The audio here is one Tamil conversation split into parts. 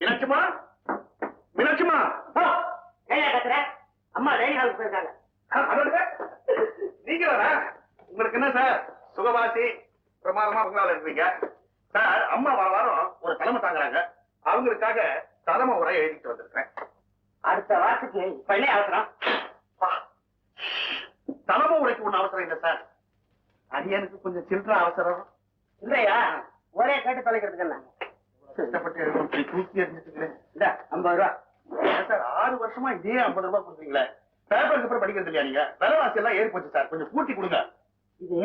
மீனாட்சிமா, மீனாட்சிமா, ஏன் கத்துற? அம்மா டைனிங் ஹாலுக்கு போயிருக்காங்க. நீங்க வர உங்களுக்கு என்ன சார் சுகவாசி பிரமாதமா உங்களால இருக்கீங்க சார். அம்மா வாரம் ஒரு தலைமை தாங்குறாங்க, அவங்களுக்காக தலைமை உரை எழுதிட்டு வந்திருக்கேன். அடுத்த வாரத்துக்கு இப்ப என்ன அவசரம்? தலைமை உரைக்கு ஒண்ணு அவசரம் இல்லை சார், அது எனக்கு கொஞ்சம் சில்லற அவசரம். இல்லையா? ஒரே கேட்டு தொலைக்கிறதுக்கு என்ன கஷ்டப்பட்டு எழுதி தூக்கி எறிஞ்சிட்டுக்கிறேன். இந்த 50 ரூபா சார் 6 வருஷமா இதே 50 ரூபாய் கொடுக்குறீங்களே, பேப்பருக்கு அப்புறம் படிக்கிறது இல்லையா நீங்க? விலைவாசி எல்லாம் ஏறி போச்சு சார், கொஞ்சம் கூட்டி கொடுங்க. இது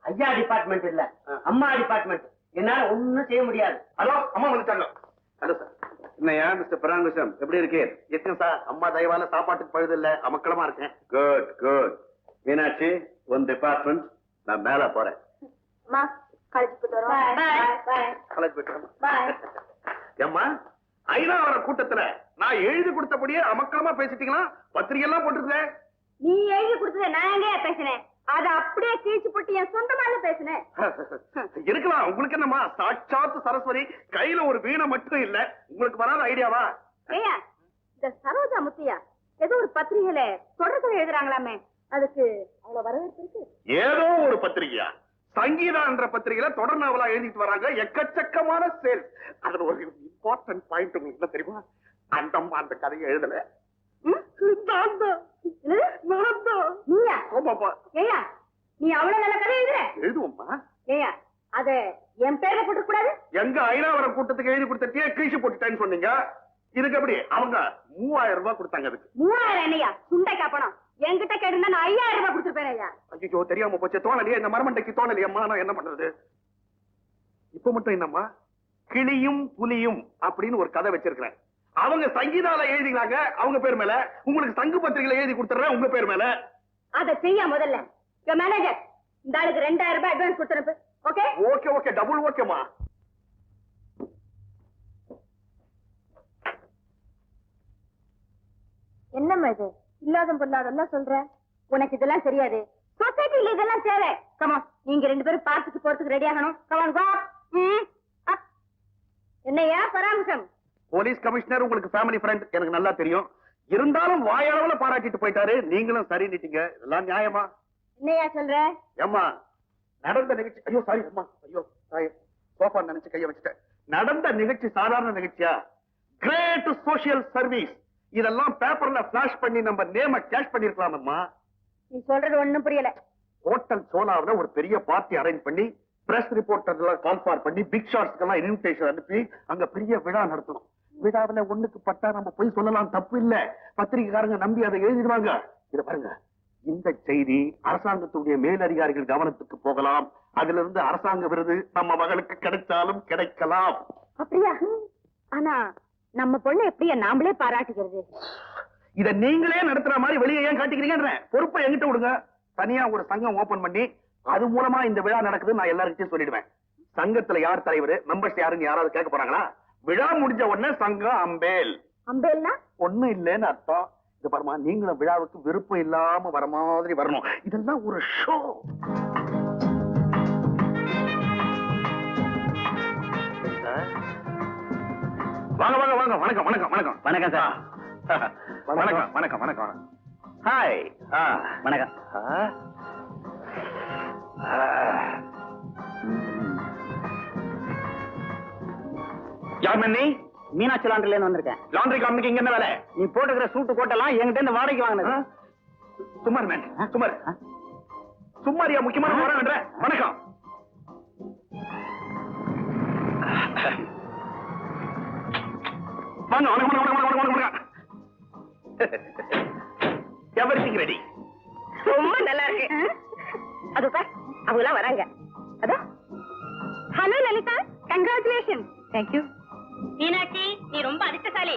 ஐயா டிபார்ட்மெண்ட் இல்ல, அம்மா டிபார்ட்மெண்ட். என்னால ஒண்ணும் செய்ய முடியாது. ஹலோ, அம்மா வந்துட்டாங்க. Hello sir. என்னையா மிஸ்டர் பராங்குசம், எப்படி இருக்கீர்? இருக்கேன் சார், அம்மா தயவால சாப்பாட்டுக்கு பழுது இல்ல, அமக்களமா இருக்கேன். Good good. மீனாட்சி, உன் டிபார்ட்மெண்ட், நான் மேல போறேன். ஏம்மா, ஐநாவர கூட்டத்துல நான் எழுதி கொடுத்தபடியே அமக்களமா பேசிட்டீங்களா? பத்திரிகை எல்லாம் போட்டுருக்கேன். நீ எழுதி கொடுத்தத நான் எங்கயா பேசினேன்? அத அப்படியே கீழ்ச்சி போட்டு என் சொந்தமால பேசினேன். இருக்கலாம், உங்களுக்கு என்னம்மா சாட்சாத்து சரஸ்வதி, கையில ஒரு வீணை மட்டும் இல்ல, உங்களுக்கு வராத ஐடியாவா? ஏயா, இந்த சரோஜா முத்தியா ஏதோ ஒரு பத்திரிகையில தொடர்கதை எழுதுறாங்களாமே, அதுக்கு அவ்வளவு வரவேற்பு இருக்கு. ஏதோ ஒரு பத்திரிகையா? சங்கீதா என்ற பத்திரிகையில தொடர் நாவலா எழுதிட்டு வராங்க, எக்கச்சக்கமான சேல்ஸ். அதுல ஒரு இம்பார்ட்டன்ட் பாயிண்ட் உங்களுக்கு என்ன தெரியுமா? அந்த அம்மா அந்த கதையை எழுதல, நீயா? ஏயா, நீ அவ்வளவு நல்ல கதை எழுதுற? எழுதுவோம்மா. ஏயா, அத என் பேர்ல போட்டு கூடாது? எங்க ஐநாவரம் கூட்டத்துக்கு எழுதி கொடுத்தே கீழ்ச்சி போட்டுட்டேன்னு சொன்னீங்க, இதுக்கு எப்படி? அவங்க 3000 ரூபாய் கொடுத்தாங்க. அதுக்கு 3000 என்னையா? சுண்டைக்கா பணம் என்கிட்ட கேட்டுனா நான் 5000 ரூபாய் கொடுத்துருப்பேன். ஐயா, ஐயோ தெரியாம போச்சு, தோணலையே, இந்த மரமண்டைக்கு தோணலையம்மா, நான் என்ன பண்றது? இப்ப மட்டும் என்னம்மா, கிளியும் புலியும் அப்படின்னு ஒரு கதை வச்சிருக்கிறேன். அவங்க சங்கீதால எழுதினாங்க அவங்க பேர் மேல, உங்களுக்கு சங்கு பத்திரிகையில எழுதி கொடுத்துறேன் உங்க பேர் மேல. அத செய்ய முதல்ல மேனேஜர் இந்த ஆளுக்கு 2000 ரூபாய் அட்வான்ஸ் கொடுத்துருப்பு. ஓகே ஓகே ஓகே, டபுள் ஓகேமா. என்னம்மா இது இல்லாத பொல்லாதெல்லாம் சொல்ற? உனக்கு இதெல்லாம் தெரியாது, சொசைட்டில இதெல்லாம் தேவை. கமா, நீங்க 2 பேரும் பார்த்துட்டு போறதுக்கு ரெடி ஆகணும். Come on go. என்னையா பராமரிசம்? போலீஸ் கமிஷனர் உங்களுக்கு ஃபேமிலி ஃப்ரெண்ட், எனக்கு நல்லா தெரியும். இருந்தாலும் வாயளவுல பாராட்டிட்டு போயிட்டாரு, நீங்களும் சரி நீட்டீங்க. இதெல்லாம் நியாயமா? என்னையா சொல்ற? ஏம்மா, நடந்த நிகழ்ச்சி, ஐயோ சாரி அம்மா, ஐயோ சாரி, சோஃபா நினைச்சு கைய வச்சுட்டேன். நடந்த நிகழ்ச்சி சாதாரண நிகழ்ச்சியா? Great social service. இதெல்லாம் பேப்பர்ல பிளாஷ் பண்ணி நம்ம நேம கேஷ் பண்ணிருக்கலாம். அம்மா, நீ சொல்றது ஒண்ணும் புரியல. ஹோட்டல் சோலாவுல ஒரு பெரிய பார்ட்டி அரேஞ்ச் பண்ணி பிரஸ் ரிப்போர்ட்டர் எல்லாம் கால்பார் பண்ணி பிக் ஷாட்ஸ்க்கு எல்லாம் இன்விடேஷன் அனுப்பி அங்க பெரிய விழா நடத்தணும். விழாவில ஒண்ணுக்கு பட்டா நம்ம போய் சொல்லலாம், தப்பு இல்ல. பத்திரிகைக்காரங்க நம்பி அதை எழுதிடுவாங்க. இத பாருங்க, இந்த செய்தி அரசாங்கத்துடைய மேலதிகாரிகள் கவனத்துக்கு போகலாம். அதுல இருந்து அரசாங்க விருது நம்ம மகளுக்கு கிடைச்சாலும் கிடைக்கலாம். அப்படியா? ஆனா நம்ம பொண்ணு எப்படியா நாமளே பாராட்டுகிறது? இத நீங்களே நடத்துற மாதிரி வெளியே ஏன் காட்டிக்கிறீங்க? பொறுப்பை என்கிட்ட விடுங்க. தனியா ஒரு சங்கம் ஓபன் பண்ணி அது மூலமா இந்த விழா நடக்குது நான் எல்லாருக்கிட்டையும் சொல்லிடுவேன். சங்கத்துல யார் தலைவர், மெம்பர்ஸ் யாருன்னு யாராவது கேட்க போறாங்களா? விழா முடிஞ்ச உடனே சங்கம் அம்பேல். அம்பேல்னா ஒண்ணும் இல்லைன்னு அர்த்தம். இது பாருமா, நீங்களும் விழாவுக்கு விருப்பம் இல்லாம வர மாதிரி வரணும். இதெல்லாம் ஒரு ஷோ. வாங்க வாங்க வாங்க. வணக்கம் வணக்கம் வணக்கம். வணக்கம் சார். வணக்கம் வணக்கம் வணக்கம். ஹாய். வணக்கம். யார் மன்னி? மீனாட்சி லாண்டரில இருந்து வந்திருக்கேன். லாண்டரி கம்பெனிக்கு இங்க என்ன வேலை? நீ போட்டுக்கிற சூட்டு கோட்டெல்லாம் என்கிட்ட இருந்து வாடகைக்கு வாங்கினது. சுமார் மேன், சுமார் சுமாரியா முக்கியமான போறாங்க. வணக்கம். வாங்க வணக்கம் வணக்கம் வணக்கம் வணக்கம் வணக்கம். Everything ready. ரொம்ப நல்லா இருக்கு. அது பார், அவங்க எல்லாம் வராங்க. அதோ. Hello Lalitha, congratulation. Thank you. Meenakshi, நீ ரொம்ப அதிர்ஷ்டசாலி.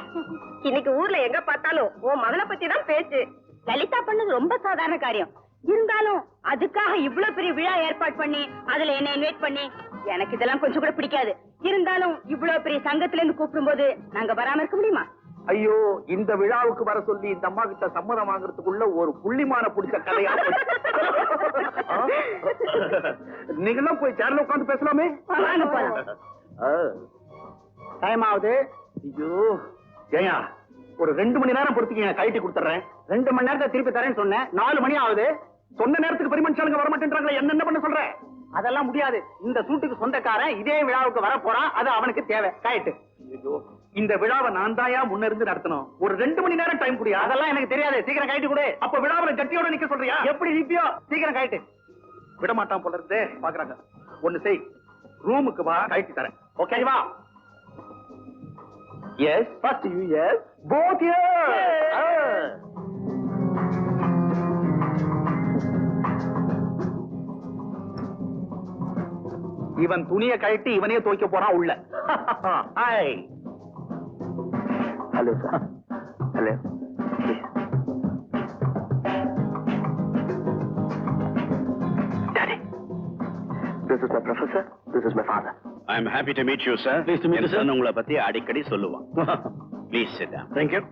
இன்னைக்கு ஊர்ல எங்க பார்த்தாலும் உன் மகளை பத்தி தான் பேச்சு. லலிதா பண்ணது ரொம்ப சாதாரண காரியம். இருந்தாலும் அதுக்காக இவ்வளவு பெரிய விழா ஏற்பாடு பண்ணி அதுல என்ன இன்வைட் பண்ணி, எனக்கு இதெல்லாம் கொஞ்சம் கூட பிடிக்காது. இருந்தாலும் இவ்வளவு பெரிய சங்கத்துல இருந்து கூப்பிடும் போது நாங்க வராம இருக்க முடியுமா? ஐயோ, இந்த விழாவுக்கு வர சொல்லி இந்த அம்மா கிட்ட சம்மதம் வாங்குறதுக்குள்ள ஒரு புள்ளிமான பிடிச்ச கதையா. நீங்கெல்லாம் போய் சேர்ல உட்காந்து பேசலாமே. டைம் ஆகுது, ஐயோ ஜெயா, ஒரு 2 மணி நேரம் பொறுத்துக்கீங்க, கைட்டி கொடுத்துறேன். 2 மணி நேரத்தை திருப்பி தரேன்னு சொன்னேன். 4 மணி ஆகுது. சொன்ன நேரத்துக்கு பெருமனுஷாலுங்க வர மாட்டேன்றாங்களே, என்ன பண்ண சொல்றேன்? அதெல்லாம் முடியாது. இந்த சூட்டுக்கு சொந்தக்காரன் இதே விழாவுக்கு வர போறான். அது அவனுக்கு தேவை. கைட்டு. ஐயோ, இந்த விழாவை நான் தாயா முன்னிருந்து நடத்தணும். ஒரு 2 மணி நேரம் டைம் குடியா? அதெல்லாம் எனக்கு தெரியாது. சீக்கிரம் கைட்டு கொடு. அப்ப விழாவில கட்டியோட நிக்க சொல்றியா? எப்படி நிப்பியோ சீக்கிரம் கைட்டு. விட மாட்டான் போல இருந்தே. பாக்குறாங்க. ஒண்ணு செய், ரூமுக்கு வா, கைட்டி தரேன். ஓகே வா. Yes, first you. Yes, both here. இவன் துணியை கழட்டி இவனே துவைக்க போறான் உள்ள. Hi. Hello sir. Hello. This is my professor. This is my father. I am happy to meet you, sir. Pleased to meet you, sir. உங்களை பத்தி அடிக்கடி சொல்லுவான். Please sit down. Thank you.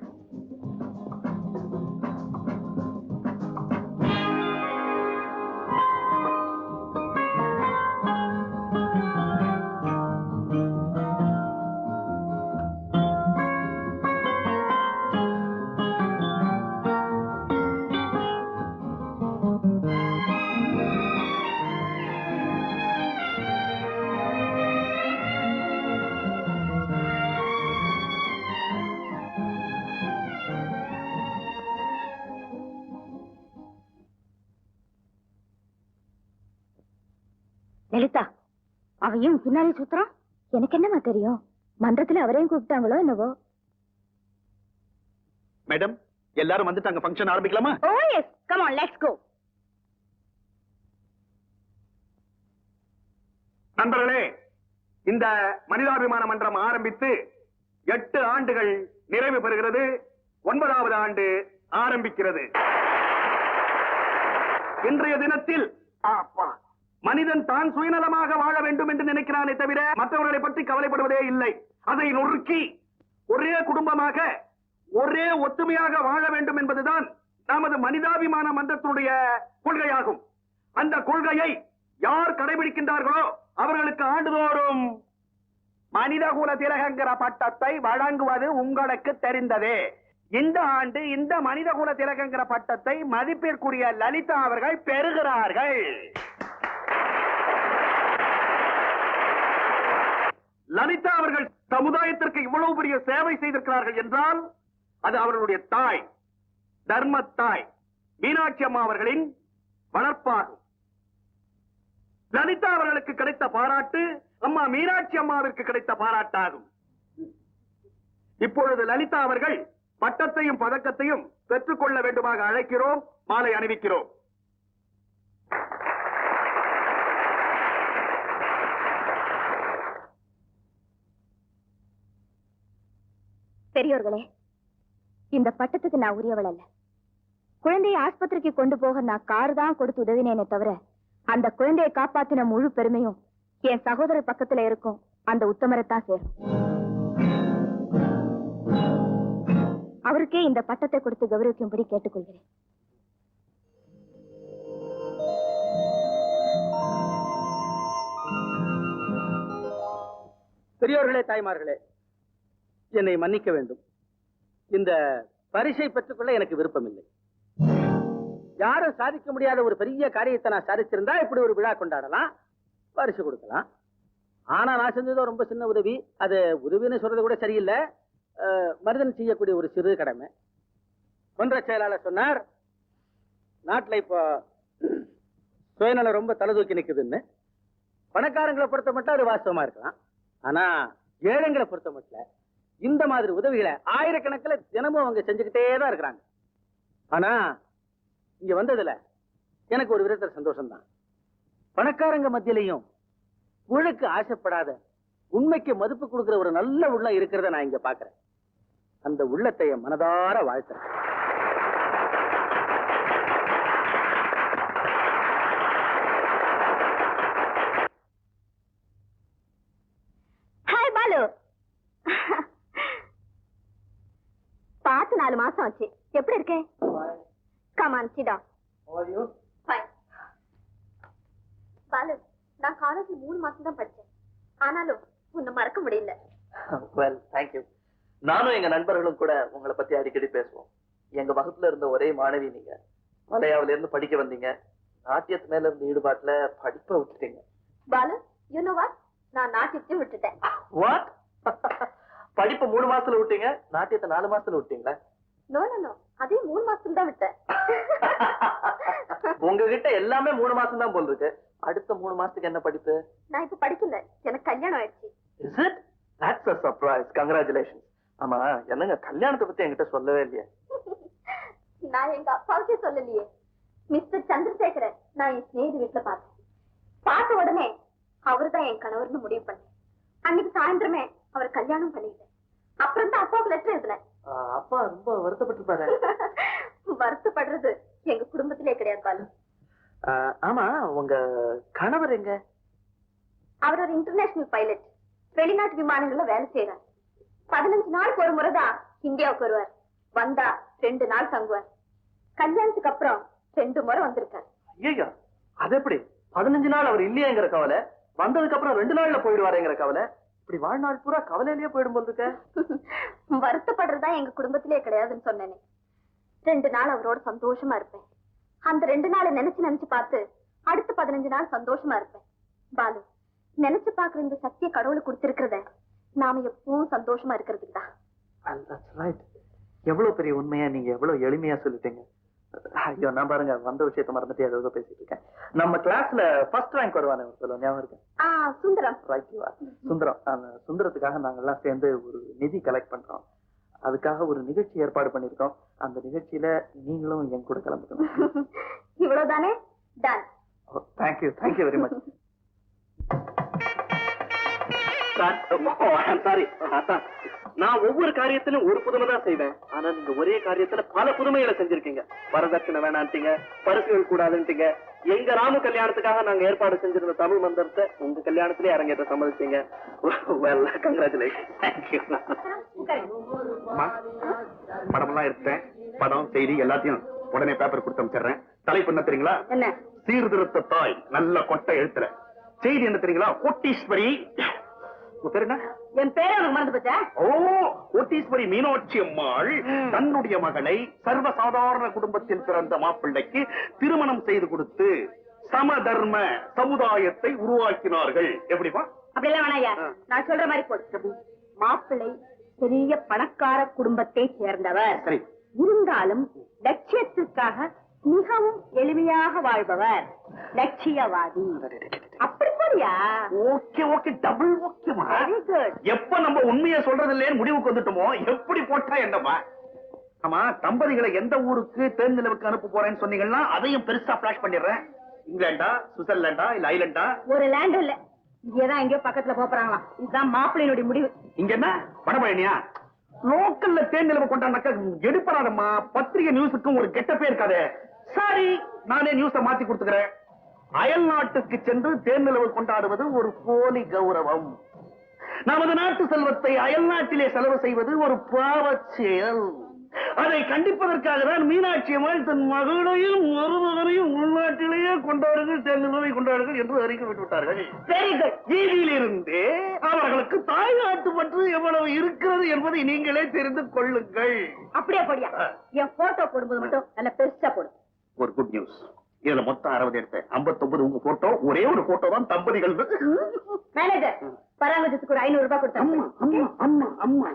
Lalitha, அவையும் பின்னாலே சுத்துறான். எனக்கு என்னமா தெரியும்? மன்றத்துல அவரையும் கூப்பிட்டாங்களோ என்னவோ. மேடம், எல்லாரும் வந்துட்டாங்க. ஃபங்க்ஷன் ஆரம்பிக்கலாமா? Oh yes, come on, let's go. நண்பர்களே, இந்த மனிதாபிமான மன்றம் ஆரம்பித்து 8 ஆண்டுகள் நிறைவு பெறுகிறது. 9வது ஆண்டு ஆரம்பிக்கிறது. இன்றைய தினத்தில் மனிதன் தான் சுயநலமாக வாழ வேண்டும் என்று நினைக்கிறானே தவிர மற்றவர்களை பற்றி கவலைப்படுவதே இல்லை. அதை நொறுக்கி ஒரே குடும்பமாக, ஒரே ஒத்துமையாக வாழ வேண்டும் என்பதுதான் நமது மனிதாபிமான மன்றத்தினுடைய கொள்கையாகும். அந்த கொள்கையை யார் கடைபிடிக்கின்றார்களோ அவர்களுக்கு ஆண்டுதோறும் மனிதகுல திலகங்கிற பட்டத்தை வழங்குவது உங்களுக்கு தெரிந்ததே. இந்த ஆண்டு இந்த மனிதகுல திலகங்கிற பட்டத்தை மதிப்பிற்குரிய லலிதா அவர்கள் பெறுகிறார்கள். லலிதா அவர்கள் சமுதாயத்திற்கு இவ்வளவு பெரிய சேவை செய்திருக்கிறார்கள் என்றால் அது அவர்களுடைய தாய், தர்மத்தாய் மீனாட்சி அம்மா அவர்களின் வளர்ப்பாகும். லலிதா அவர்களுக்கு கிடைத்த பாராட்டு அம்மா மீனாட்சி அம்மாவிற்கு கிடைத்த பாராட்டாகும். இப்பொழுது லலிதா அவர்கள் பட்டத்தையும் பதக்கத்தையும் பெற்றுக்கொள்ள வேண்டுமாக அழைக்கிறோம். மாலை அணிவிக்கிறோம். பெரியோர்களே, இந்த பட்டத்துக்கு நான் உரியவள் அல்ல. குழந்தையை ஆஸ்பத்திரிக்கு கொண்டு போக நான் கார் தான் கொடுத்து உதவினேனே தவிர அந்த குழந்தையை காப்பாத்தின முழு பெருமையும் என் சகோதரர் பக்கத்துல இருக்கும் அந்த உத்தமரைத்தான் சேரும். அவருக்கே இந்த பட்டத்தை கொடுத்து கௌரவிக்கும்படி கேட்டுக்கொள்கிறேன். பெரியோர்களே, தாய்மார்களே, என்னை மன்னிக்க வேண்டும். இந்த பரிசை பெற்றுக்கொள்ள எனக்கு விருப்பம் இல்லை. யாரும் சாதிக்க முடியாத ஒரு பெரிய காரியத்தை நான் சாதிச்சிருந்தா இப்படி ஒரு விழா கொண்டாடலாம், பரிசு கொடுக்கலாம். ஆனா நான் செஞ்சதோ ரொம்ப சின்ன உதவி. அது உதவின்னு சொல்றது கூட சரியில்லை, மனிதன் செய்யக்கூடிய ஒரு சிறு கடமை. ஒன்றை செயலாளர் சொன்னார், நாட்டில் இப்போ சுயநலம் ரொம்ப தலை தூக்கி நிற்குதுன்னு. பணக்காரங்களை பொறுத்த மட்டும் அது வாஸ்தவமா இருக்கலாம். ஆனா ஏழைங்களை பொறுத்த மட்டும் இந்த மாதிரி உதவிகளை ஆயிரக்கணக்கில் தினமும் அவங்க செஞ்சுக்கிட்டே தான் இருக்கிறாங்க. ஆனா இங்க வந்ததுல எனக்கு ஒரு விதத்துல சந்தோஷம் தான். பணக்காரங்க மத்தியிலையும் ஊழலுக்கு ஆசைப்படாத, உண்மைக்கு மதிப்பு கொடுக்கிற ஒரு நல்ல உள்ளம் இருக்கிறத நான் இங்க பாக்குறேன். அந்த உள்ளத்தை மனதார வாழ்த்துறேன். ஹாய் பாலு, பார்த்து 4 மாசம் ஆச்சு. எப்படி இருக்கே? கமான் சிடா. பாலு, நான் காலேஜ் 3 மாசம் தான் படிச்சேன். ஆனாலும் உன்னை மறக்க முடியல. Well, thank you. நானும் எங்க நண்பர்களும் கூட உங்களை பத்தி அடிக்கடி பேசுவோம். எங்க வகுப்புல இருந்த ஒரே மாணவி நீங்க. மலையாவில இருந்து படிக்க வந்தீங்க. நாட்டியத்து மேல இருந்த ஈடுபாட்டுல படிப்பை விட்டுட்டீங்க. பாலு, யூ நோ வாட், நான் நாட்டியத்தையும் விட்டுட்டேன். வாட்? படிப்பு 3 மாசத்துல விட்டீங்க, நாட்டியத்தை 4 மாசத்துல விட்டீங்களா? நோ நோ நோ, அதே 3 மாசத்துல தான் விட்டேன். உங்ககிட்ட எல்லாமே 3 மாசம் தான் போல் இருக்கு. அடுத்த 3 மாசத்துக்கு என்ன படிப்பு? நான் இப்ப படிக்கல, எனக்கு கல்யாணம் ஆயிடுச்சு. Is it? That's a surprise. Congratulations. ஆமா, என்னங்க கல்யாணத்தை பத்தி என்கிட்ட சொல்லவே இல்லையே. நான் எங்க அப்பாவுக்கே சொல்லலையே. மிஸ்டர் சந்திரசேகரன் நான் என் ஸ்நேகிதி வீட்டுல பார்த்தேன். பார்த்த உடனே அவர்தான் என் கணவர்னு முடிவு பண்ணேன். அன்னைக்கு சாயந்தரமே அவர் கல்யாணம் பண்ணிட்டேன். அப்புறம் தான் அப்பாவுக்கு லெட்டர் எழுதினேன். அப்பா ரொம்ப வருத்தப்பட்டிருப்பாரு. வருத்தப்படுறது எங்க குடும்பத்திலே கிடையாது பாலு. ஆமா, உங்க கணவர் எங்க? அவர் ஒரு இன்டர்நேஷனல் பைலட், வெளிநாட்டு விமானங்கள்ல வேலை செய்யறார். 15 நாளுக்கு ஒரு முறைதான் இந்தியாவுக்கு வருவார். வந்தா 2 நாள் தங்குவார். கல்யாணத்துக்கு அப்புறம் 2 முறை வந்திருக்காரு. ஐயா, அது எப்படி? 15 நாள் அவர் இல்லையேங்கிற கவலை, வந்ததுக்கு அப்புறம் 2 நாள்ல போயிடுவாருங்கிற கவலை, இப்படி வாழ்நாள் பூரா கவலையிலேயே போயிடும் போது இருக்க. வருத்தப்படுறதா எங்க குடும்பத்திலே கிடையாதுன்னு சொன்னேனே. 2 நாள் அவரோட சந்தோஷமா இருப்பேன். அந்த 2 நாளை நினைச்சு பார்த்து அடுத்த 15 நாள் சந்தோஷமா இருப்பேன். பாலு, நினைச்சு பாக்குற இந்த சக்தியை கடவுளுக்கு கொடுத்திருக்கிறத நாம எப்பவும் சந்தோஷமா இருக்கிறதுக்கு தான். எவ்வளவு பெரிய உண்மையா நீங்க எவ்வளவு எளிமையா சொல்லிட்டீங்க. ஐயோ, நான் பாருங்க வந்த விஷயத்த மறந்துட்டு ஏதோ பேசிட்டு இருக்கேன். நம்ம கிளாஸ்ல ஃபர்ஸ்ட் ரேங்க் வருவானே ஒரு சொல்லுவோம், ஞாபகம் இருக்கு? சுந்தரம். சுந்தரம். அந்த சுந்தரத்துக்காக நாங்க எல்லாம் சேர்ந்து ஒரு நிதி கலெக்ட் பண்றோம். அதுக்காக ஒரு நிகழ்ச்சி ஏற்பாடு பண்ணிருக்கோம். அந்த நிகழ்ச்சியில நீங்களும் என் கூட கலந்துக்கணும். இவ்வளவுதானே? Done. Thank you, thank you very much. Sorry, நான் ஒவ்வொரு காரியத்திலும் ஒரு புதுமை தான் செய்வேன். ஆனா நீங்க ஒரே காரியத்துல பல புதுமைகளை செஞ்சிருக்கீங்க. வரதட்சணை வேணான்ட்டீங்க, பரிசுகள் கூடாதுன்ட்டீங்க. எங்க ராமு கல்யாணத்துக்காக நாங்க ஏற்பாடு செஞ்சிருந்த தமிழ் மந்திரத்தை உங்க கல்யாணத்திலே அரங்கேற்ற சம்மதிச்சீங்க. Well, congratulation. தேங்க்யூ. படமெல்லாம் எடுத்தேன். படம், செய்தி எல்லாத்தையும் உடனே பேப்பர் கொடுத்து அமைச்சிடுறேன். தலைப்பு என்ன தெரியுங்களா? என்ன? சீர்திருத்த தாய். நல்ல கொட்டை எழுத்துல. செய்தி என்ன தெரியுங்களா? கோட்டீஸ்வரி. பேர் என்ன? என் பேரை உனக்கு மறந்து போச்சா? ஓ, கோட்டீஸ்வரி மீனாட்சி அம்மாள் தன்னுடைய மகளை சர்வசாதாரண குடும்பத்தில் பிறந்த மாப்பிள்ளைக்கு திருமணம் செய்து கொடுத்து சமதர்ம சமுதாயத்தை உருவாக்கினார்கள். எப்படிப்பா? அப்படிலாம் வேணாயா, நான் சொல்ற மாதிரி போடு. மாப்பிள்ளை பெரிய பணக்கார குடும்பத்தை சேர்ந்தவர். சரி. இருந்தாலும் லட்சியத்துக்காக மிகவும் எளிமையாக வாழ்பவர், லட்சியவாதி. அப்படி போறியா? ஓகே ஓகே, டபுள் ஓகேமா. Very good. எப்ப நம்ம உண்மையை சொல்றது இல்லைன்னு முடிவுக்கு வந்துட்டோமோ, எப்படி போட்டா என்னப்பா? ஆமா, தம்பதிகளை எந்த ஊருக்கு தேர்ந்தெடுப்புக்கு அனுப்ப போறேன்னு சொன்னீங்கன்னா அதையும் பெருசா பிளாஷ் பண்ணிடுறேன். இங்கிலாண்டா, சுவிட்சர்லாண்டா, இல்ல ஐலண்டா? ஒரு லேண்ட் இல்ல, இங்கதான் எங்கயோ பக்கத்துல போறாங்களாம். இதுதான் மாப்பிள்ளையினுடைய முடிவு. இங்க என்ன வடபழனியா? லோக்கல்ல தேர்ந்தெடுப்பு கொண்டாடினாக்கா எடுப்பறாதம்மா. பத்திரிகை நியூஸுக்கும் ஒரு கெட்ட பேர் இருக்காது. சாரி, நானே நியூஸ மாத்தி கொடுத்துக்கிறேன். அயல் நாட்டுக்கு சென்று தேர்ந்தெடுப்பு கொண்டாடுவது ஒரு போலி கௌரவம். நமது நாட்டு செல்வத்தை அயல் நாட்டிலே செலவு செய்வது ஒரு பாவச் செயல். அதை கண்டிப்பதற்காக தான் மீனாட்சி அம்மாள் தன் மகளையும் மருமகனையும் உள்நாட்டிலேயே கொண்டாடுங்கள், தேர்ந்தெடுப்பை கொண்டாடுங்கள் என்று அறிக்கை விட்டுவிட்டார்கள். Very good. வீதியிலிருந்தே அவர்களுக்கு தாய்நாட்டு பற்று எவ்வளவு இருக்கிறது என்பதை நீங்களே தெரிந்து கொள்ளுங்கள். அப்படியே போடியா. என் போட்டோ போடும்போது மட்டும் நல்ல பெருசா போடு. ஒரு குட் நியூஸ். இதுல மொத்தம் 60 எடுத்தேன். 59 உங்க போட்டோ. ஒரே ஒரு போட்டோ தான் தம்பதிகள். மேனேஜர், பராமரிப்புக்கு ஒரு 500 ரூபாய் கொடுத்தேன். அம்மா அம்மா அம்மா அம்மா